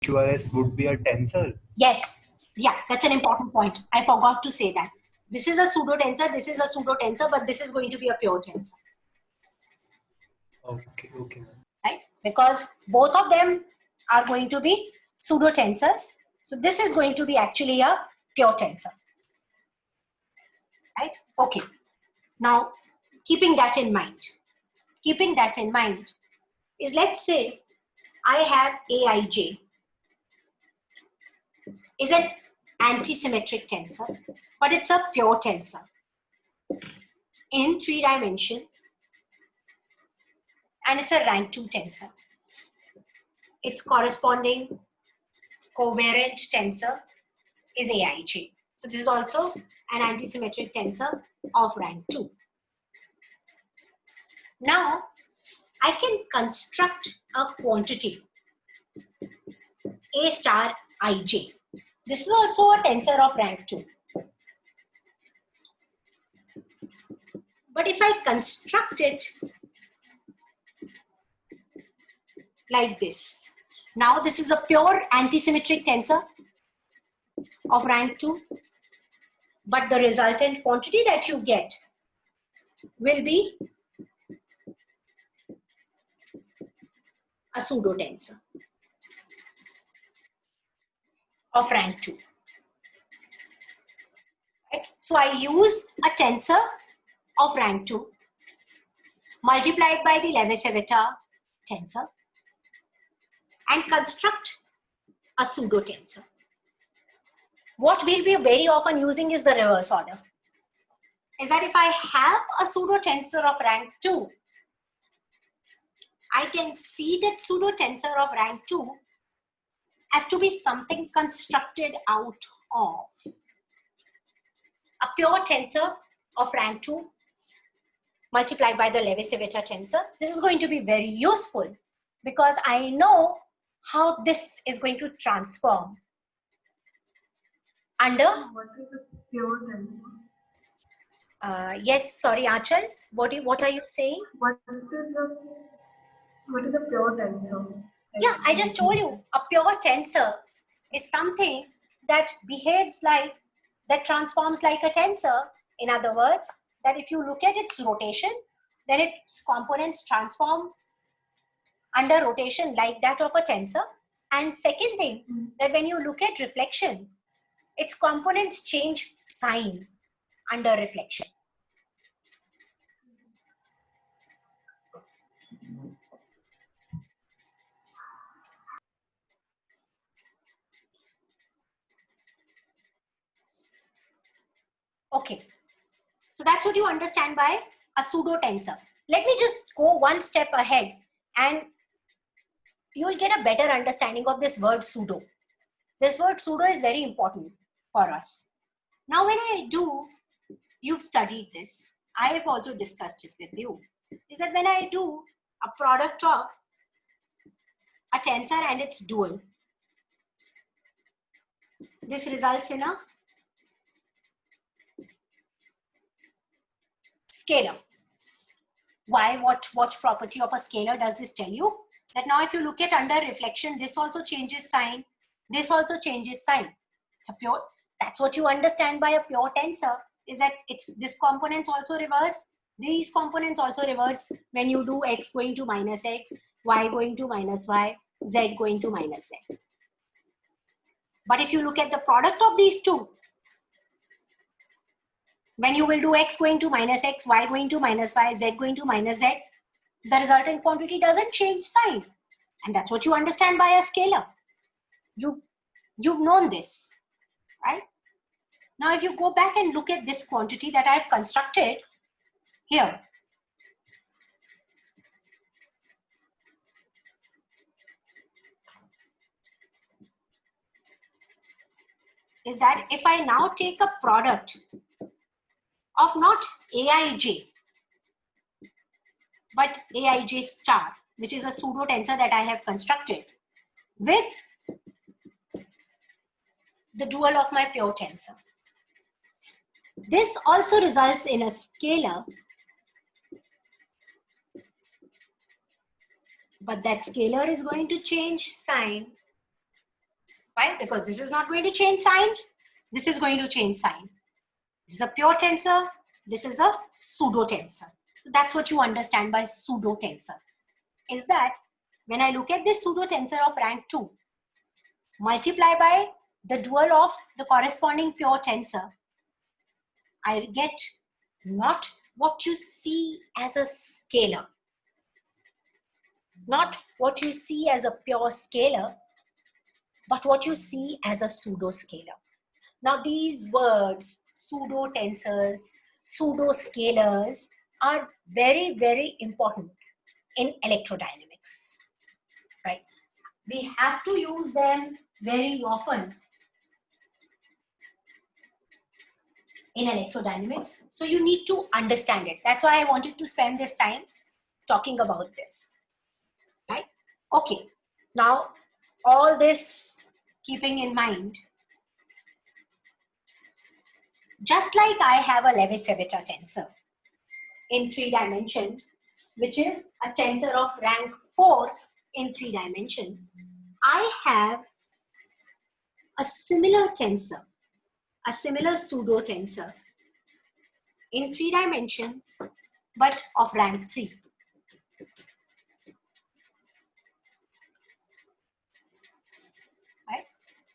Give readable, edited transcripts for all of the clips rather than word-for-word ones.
QRS would be a tensor? Yes. Yeah, that's an important point. I forgot to say that. This is a pseudo tensor, this is a pseudo tensor, but this is going to be a pure tensor. Okay, okay. Right? Because both of them are going to be pseudo tensors. So this is going to be actually a pure tensor. Right? Okay. Now, keeping that in mind is, let's say I have Aij is an antisymmetric tensor, but it's a pure tensor in 3 dimension, and it's a rank 2 tensor. Its corresponding covariant tensor is Aij. So this is also an antisymmetric tensor of rank 2. Now, I can construct a quantity A star ij. This is also a tensor of rank 2. But if I construct it like this, now this is a pure antisymmetric tensor of rank 2, but the resultant quantity that you get will be a pseudo tensor of rank 2. Right? So I use a tensor of rank 2 multiplied by the Levi-Civita tensor and construct a pseudo tensor. What we'll be very often using is the reverse order. Is that if I have a pseudo tensor of rank 2, I can see that pseudo tensor of rank 2 as to be something constructed out of a pure tensor of rank 2 multiplied by the Levi-Civita tensor. This is going to be very useful because I know how this is going to transform under. What is a pure tensor? Yes, sorry, Achal. What are you saying? What is a pure tensor? Yeah, I just told you, a pure tensor is something that behaves like, that transforms like a tensor. In other words, that if you look at its rotation, then its components transform under rotation like that of a tensor. And second thing, that when you look at reflection, its components change sign under reflection. Okay, so that's what you understand by a pseudo tensor. Let me just go one step ahead and you'll get a better understanding of this word pseudo. This word pseudo is very important for us. Now when I do, you've studied this, I have also discussed it with you, is that when I do a product of a tensor and its dual, this results in a scalar. Why? What property of a scalar does this tell you? That now if you look at under reflection, this also changes sign, this also changes sign. It's a pure, that's what you understand by a pure tensor, is that it's this components also reverse, these components also reverse when you do x going to minus x, y going to minus y, z going to minus z. But if you look at the product of these two, when you will do x going to minus x, y going to minus y, z going to minus z, the resultant quantity doesn't change sign. And that's what you understand by a scalar. You've known this, right? Now, if you go back and look at this quantity that I've constructed here, is that if I now take a product of not Aij, but Aij star, which is a pseudo tensor that I have constructed, with the dual of my pure tensor. This also results in a scalar, but that scalar is going to change sign Why? Because this is not going to change sign. This is going to change sign. This is a pure tensor. This is a pseudo tensor. So that's what you understand by pseudo tensor. Is that when I look at this pseudo tensor of rank 2, multiply by the dual of the corresponding pure tensor, I get not what you see as a scalar, not what you see as a pure scalar, but what you see as a pseudo scalar. Now these words, pseudo tensors, pseudo scalars, are very, very important in electrodynamics, right? We have to use them very often in electrodynamics. So you need to understand it. That's why I wanted to spend this time talking about this, right? Okay, now all this keeping in mind, just like I have a Levi-Civita tensor in 3 dimensions, which is a tensor of rank 4 in 3 dimensions, I have a similar tensor, a similar pseudo tensor in 3 dimensions, but of rank 3. Right?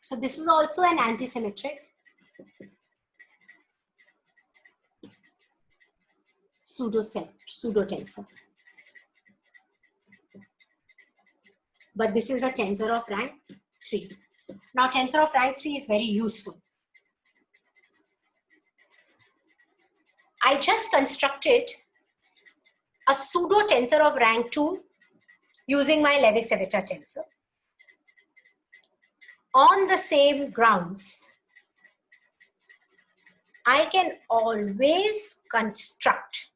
So this is also an antisymmetric pseudo tensor. But this is a tensor of rank 3. Now tensor of rank 3 is very useful. I just constructed a pseudo tensor of rank 2 using my Levi-Civita tensor on the same grounds. I can always construct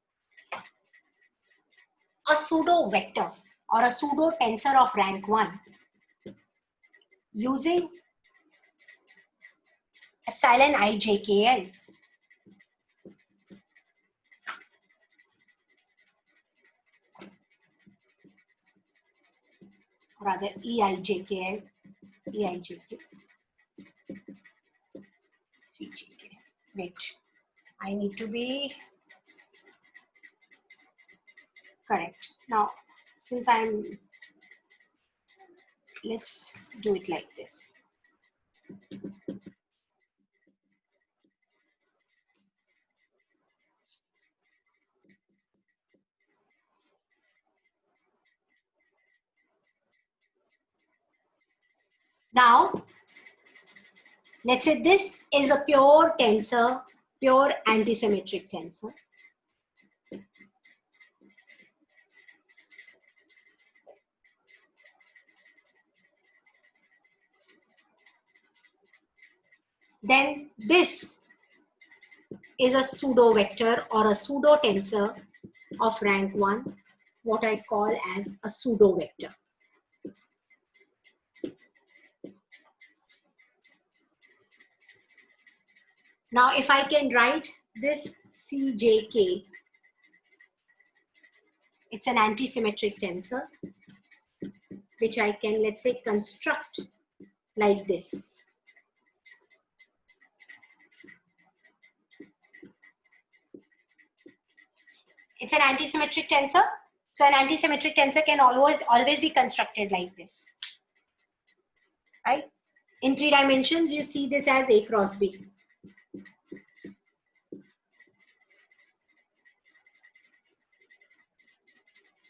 a pseudo vector or a pseudo tensor of rank 1 using epsilon ijkl or rather eijkl, cjk. Wait, I need to be correct. Now, since let's do it like this. Now, let's say this is a pure tensor, pure antisymmetric tensor. Then this is a pseudo vector or a pseudo tensor of rank 1, what I call as a pseudo vector. Now, if I can write this CJK, it's an antisymmetric tensor, which I can, let's say, construct like this. It's an antisymmetric tensor. So an antisymmetric tensor can always be constructed like this, right? In 3 dimensions, you see this as A cross B.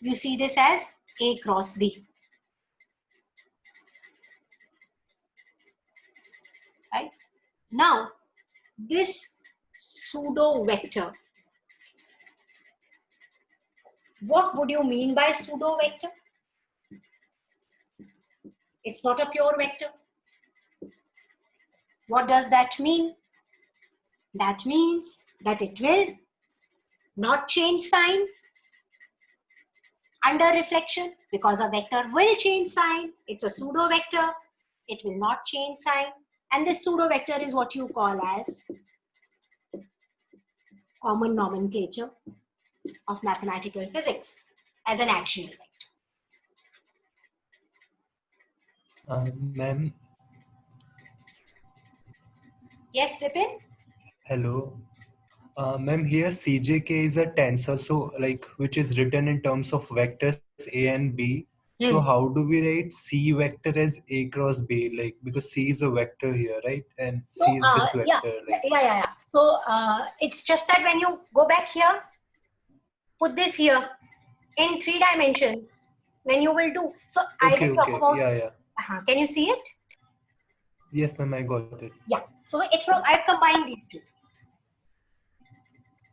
You see this as A cross B. Right? Now, this pseudo vector, what would you mean by pseudo vector? It's not a pure vector. What does that mean? That means that it will not change sign under reflection, because a vector will change sign. It's a pseudo vector. It will not change sign. And this pseudo vector is what you call as common nomenclature of mathematical physics as an axial vector. Ma'am, Yes, Vipin? Hello. Ma'am, here CJK is a tensor, so like which is written in terms of vectors A and B. So Hmm. how do we write C vector as A cross B? Like because C is a vector here, right? And So, C is this yeah, vector. Like yeah. So, it's just that when you go back here, put this here in 3 dimensions, when you will do. So, I will talk okay, about, yeah. can you see it? Yes, ma'am, I got it. Yeah. So, it's from, I've combined these two,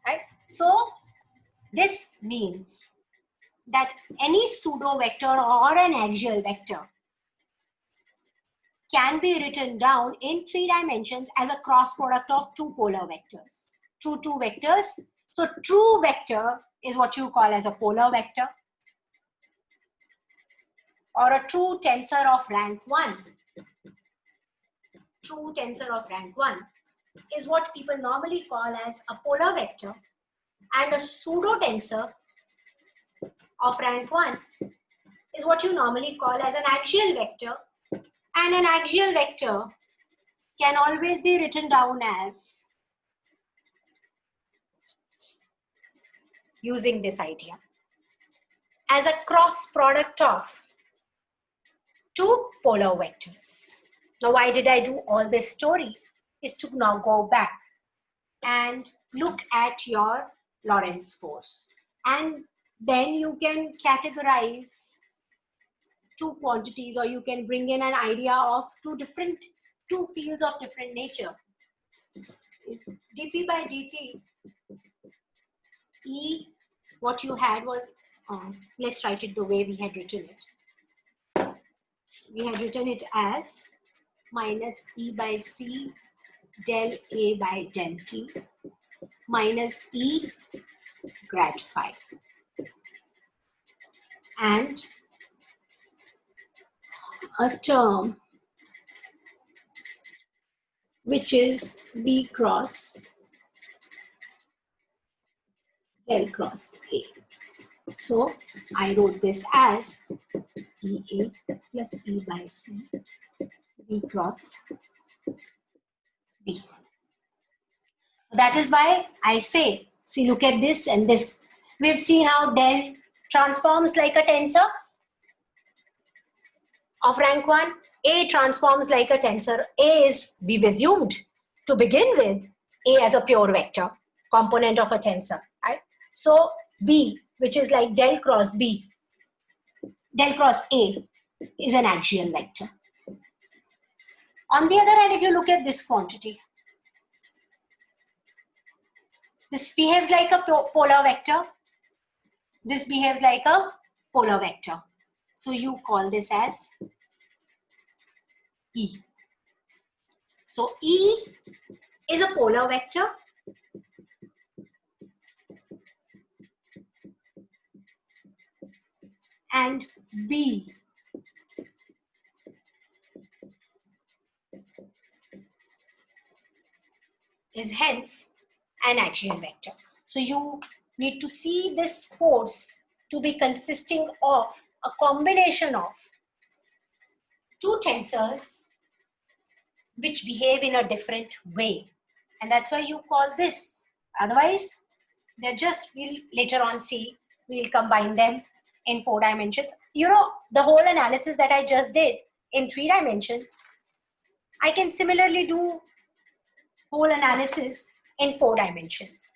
right? So, this means that any pseudo vector or an axial vector can be written down in 3 dimensions as a cross product of two polar vectors. Two vectors. So true vector is what you call as a polar vector, or a true tensor of rank 1. True tensor of rank 1 is what people normally call as a polar vector, and a pseudo tensor of rank 1 is what you normally call as an axial vector, and an axial vector can always be written down as, using this idea, as a cross product of two polar vectors. Now, why did I do all this story? Is to now go back and look at your Lorentz force. And then you can categorize two quantities, or you can bring in an idea of two fields of different nature. Is dp by dt, E, what you had was, let's write it the way we had written it. We had written it as minus E by C del A by del T minus E grad phi. And a term which is B cross del cross A. So I wrote this as EA plus E by C B cross B. That is why I say, see, look at this and this. We've seen how del transforms like a tensor of rank 1. A transforms like a tensor. A is, we've assumed to begin with, A as a pure vector, component of a tensor, right? So B, which is like del cross B, del cross A, is an axial vector. On the other hand, if you look at this quantity, this behaves like a polar vector. This behaves like a polar vector. So you call this as E. So E is a polar vector. And B is hence an axial vector. So you need to see this force to be consisting of a combination of two tensors which behave in a different way. And that's why you call this. Otherwise, they're just, we'll later on see, we'll combine them in 4 dimensions. You know, the whole analysis that I just did in 3 dimensions, I can similarly do whole analysis in 4 dimensions.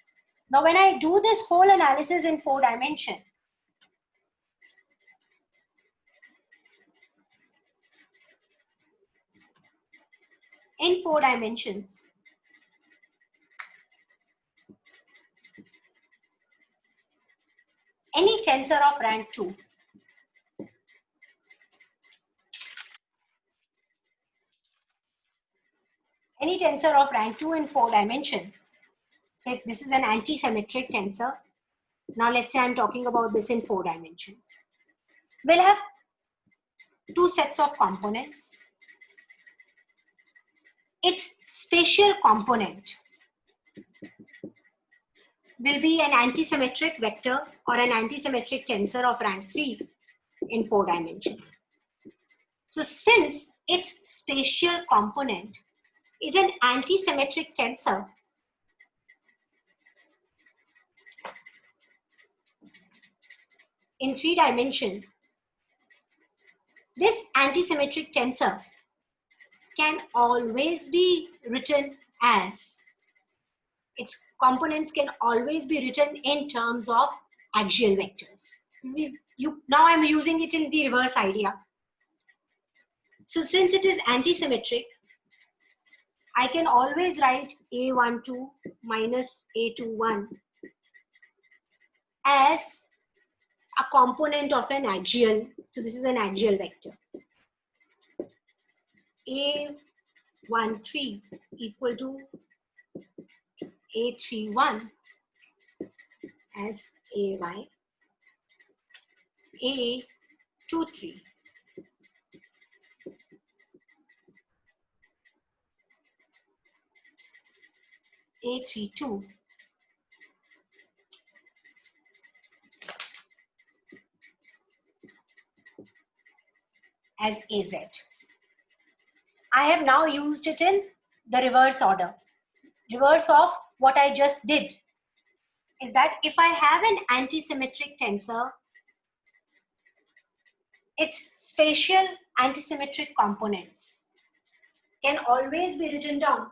Now, when I do this whole analysis in 4 dimensions, any tensor of rank 2 in 4 dimensions. So if this is an anti-symmetric tensor, now let's say I'm talking about this in 4 dimensions. We'll have 2 sets of components. Its spatial component will be an anti-symmetric vector or an anti-symmetric tensor of rank 3 in 4 dimensions. So since its spatial component is an anti-symmetric tensor in 3 dimensions, this anti-symmetric tensor can always be written as, its components can always be written in terms of axial vectors. Now I'm using it in the reverse idea. So since it is anti-symmetric, I can always write A12 minus A21 as a component of an axial. So this is an axial vector. A13 equal to A31 as AY. A23 A32 as AZ. I have now used it in the reverse order. Reverse of what I just did is that if I have an antisymmetric tensor, its spatial antisymmetric components can always be written down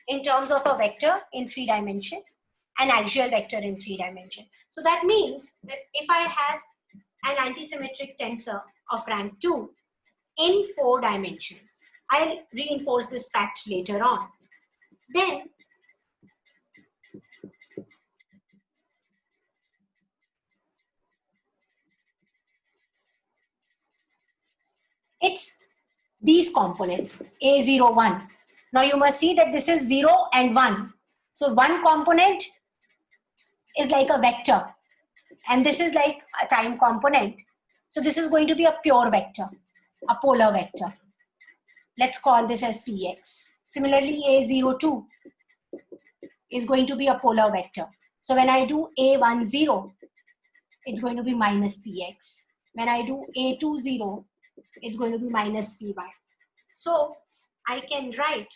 in terms of a vector in 3 dimensions, an axial vector in 3 dimensions. So that means that if I have an antisymmetric tensor of rank 2 in 4 dimensions, I'll reinforce this fact later on. Then it's these components, A01. Now you must see that this is 0 and 1. So one component is like a vector and this is like a time component. So this is going to be a pure vector, a polar vector. Let's call this as Px. Similarly, A02 is going to be a polar vector. So when I do A10, it's going to be minus Px. When I do A20, it's going to be minus Py. So I can write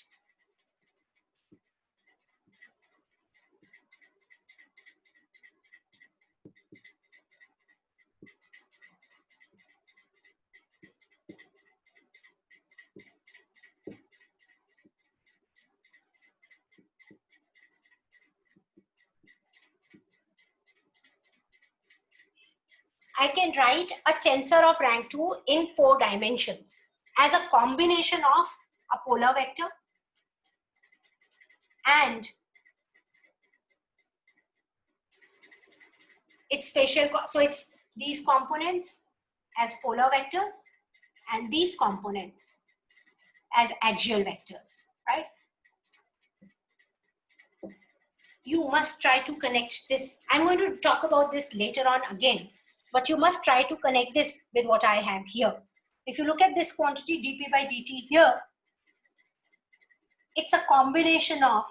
a tensor of rank 2 in 4 dimensions as a combination of a polar vector and its spatial, so it's these components as polar vectors and these components as axial vectors, right? You must try to connect this. I'm going to talk about this later on again, but you must try to connect this with what I have here. If you look at this quantity dp by dt here, it's a combination of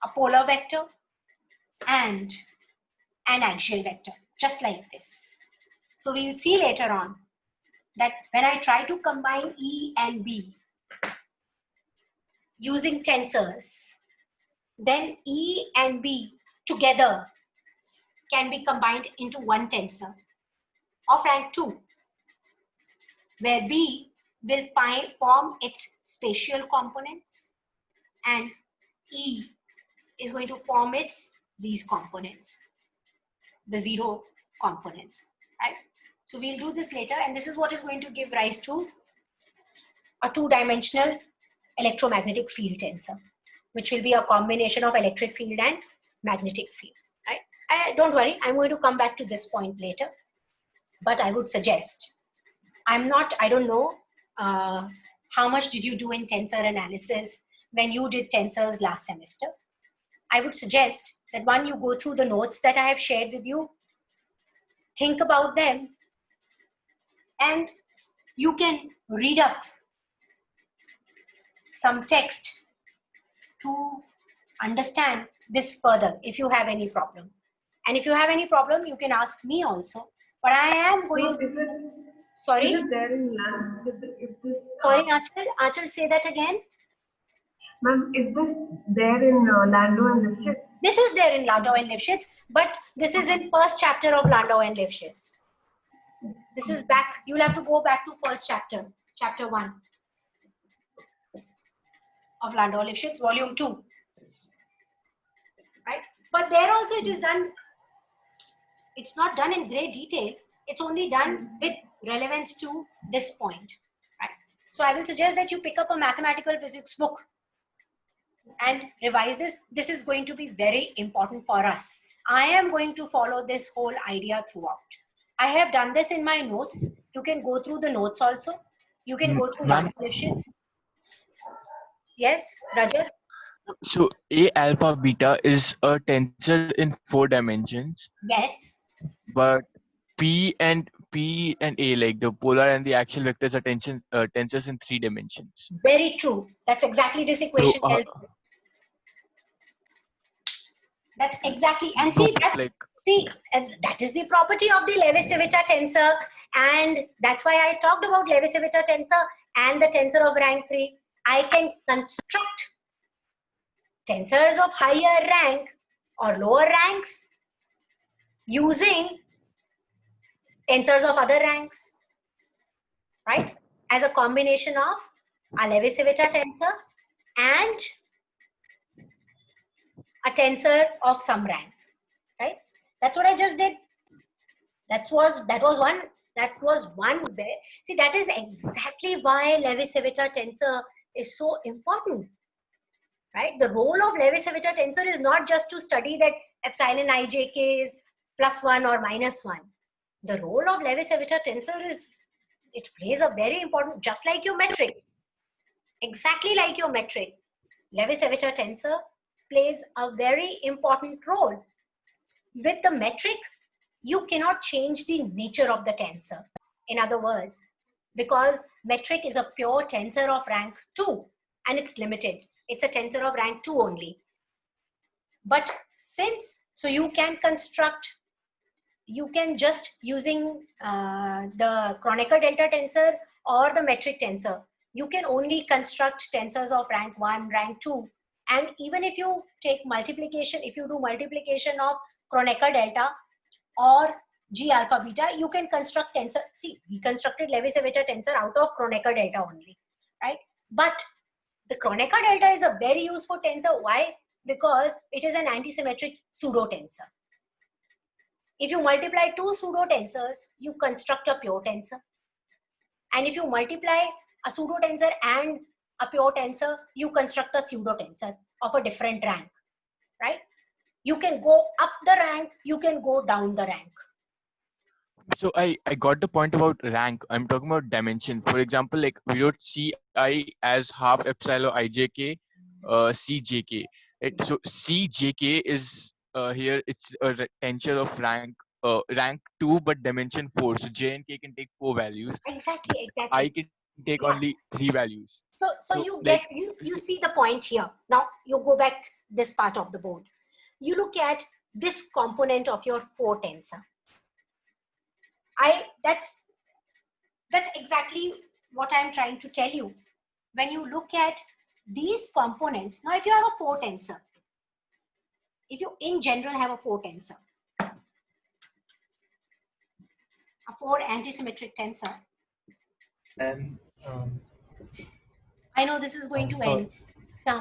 a polar vector and an axial vector, just like this. So we'll see later on that when I try to combine E and B using tensors, then E and B together can be combined into one tensor of rank 2, where B will form its spatial components and E is going to form these components, the 0 components, right? So we'll do this later, and this is what is going to give rise to a 2-dimensional electromagnetic field tensor, which will be a combination of electric field and magnetic field, right? Don't worry, I'm going to come back to this point later, but I would suggest, I don't know how much did you do in tensor analysis when you did tensors last semester. I would suggest that when you go through the notes that I have shared with you, think about them and you can read up some text to understand this further if you have any problem. And if you have any problem, you can ask me also. But I am going... Sorry? Is it there in land? If this, Sorry, Achal. Achal, say that again. ma'am, is this there in Landau and Lifshitz? This is there in Landau and Lifshitz, but this is in first chapter of Landau and Lifshitz. This is back. You'll have to go back to first chapter, chapter 1 of Landau and Lifshitz, volume 2. Right? But there also it is done. It's not done in great detail. It's only done with relevance to this point. Right? So I will suggest that you pick up a mathematical physics book and revise this. This is going to be very important for us. I am going to follow this whole idea throughout. I have done this in my notes. You can go through the notes also. You can go to Ma'am. Lifshitz. Yes, Rajat? So A alpha beta is a tensor in 4 dimensions, Yes. but P and A, like the polar and the axial vectors, are tensors in 3 dimensions. Very true. That's exactly this equation. So, That's exactly, and so see, that is the property of the Levi-Civita tensor, and that's why I talked about Levi-Civita tensor and the tensor of rank 3. I can construct tensors of higher rank or lower ranks using tensors of other ranks, right? As a combination of a Levi-Civita tensor and a tensor of some rank, right? That's what I just did. That was one way. See, that is exactly why Levi-Civita tensor is so important, right? The role of Levi-Civita tensor is not just to study that epsilon ijk is +1 or -1. The role of Levi-Civita tensor is, it plays a very important, just like your metric, exactly like your metric, Levi-Civita tensor plays a very important role. With the metric, you cannot change the nature of the tensor. In other words, because metric is a pure tensor of rank 2 and it's limited. It's a tensor of rank 2 only. But so you can construct, you can just using the Kronecker delta tensor or the metric tensor, you can only construct tensors of rank 1, rank 2. And even if you take multiplication, if you do multiplication of Kronecker delta or G alpha beta, you can construct tensor. See, we constructed Levi-Civita tensor out of Kronecker delta only, right? But the Kronecker delta is a very useful tensor. Why? Because it is an antisymmetric pseudo tensor. If you multiply two pseudo tensors, you construct a pure tensor. And if you multiply a pseudo tensor and a pure tensor, you construct a pseudo tensor of a different rank, right? You can go up the rank, you can go down the rank. So I got the point about rank. I'm talking about dimension. For example, like we wrote Ci as half epsilon ijk Cjk. Right? So Cjk is here, it's a tensor of rank 2 but dimension 4. So J and K can take 4 values. Exactly. I can take only 3 values. So you get, you see the point here. Now you go back this part of the board. You look at this component of your 4 tensor. That's exactly what I'm trying to tell you. When you look at these components, now if you have a 4 tensor, if you in general have a 4 tensor, a 4 antisymmetric tensor, And I know this is going to so- end.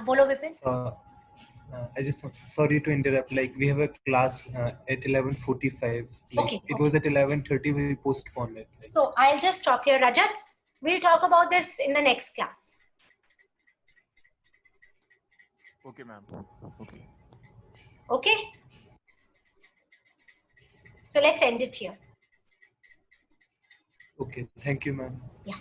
Bolo Vipin. I just sorry to interrupt. Like we have a class at 11:45. Like Okay, it was at 11:30. We postponed it. Like, So I'll just stop here, Rajat. We'll talk about this in the next class. Okay, ma'am. Okay. Okay? So let's end it here. okay. Thank you, ma'am. Yeah.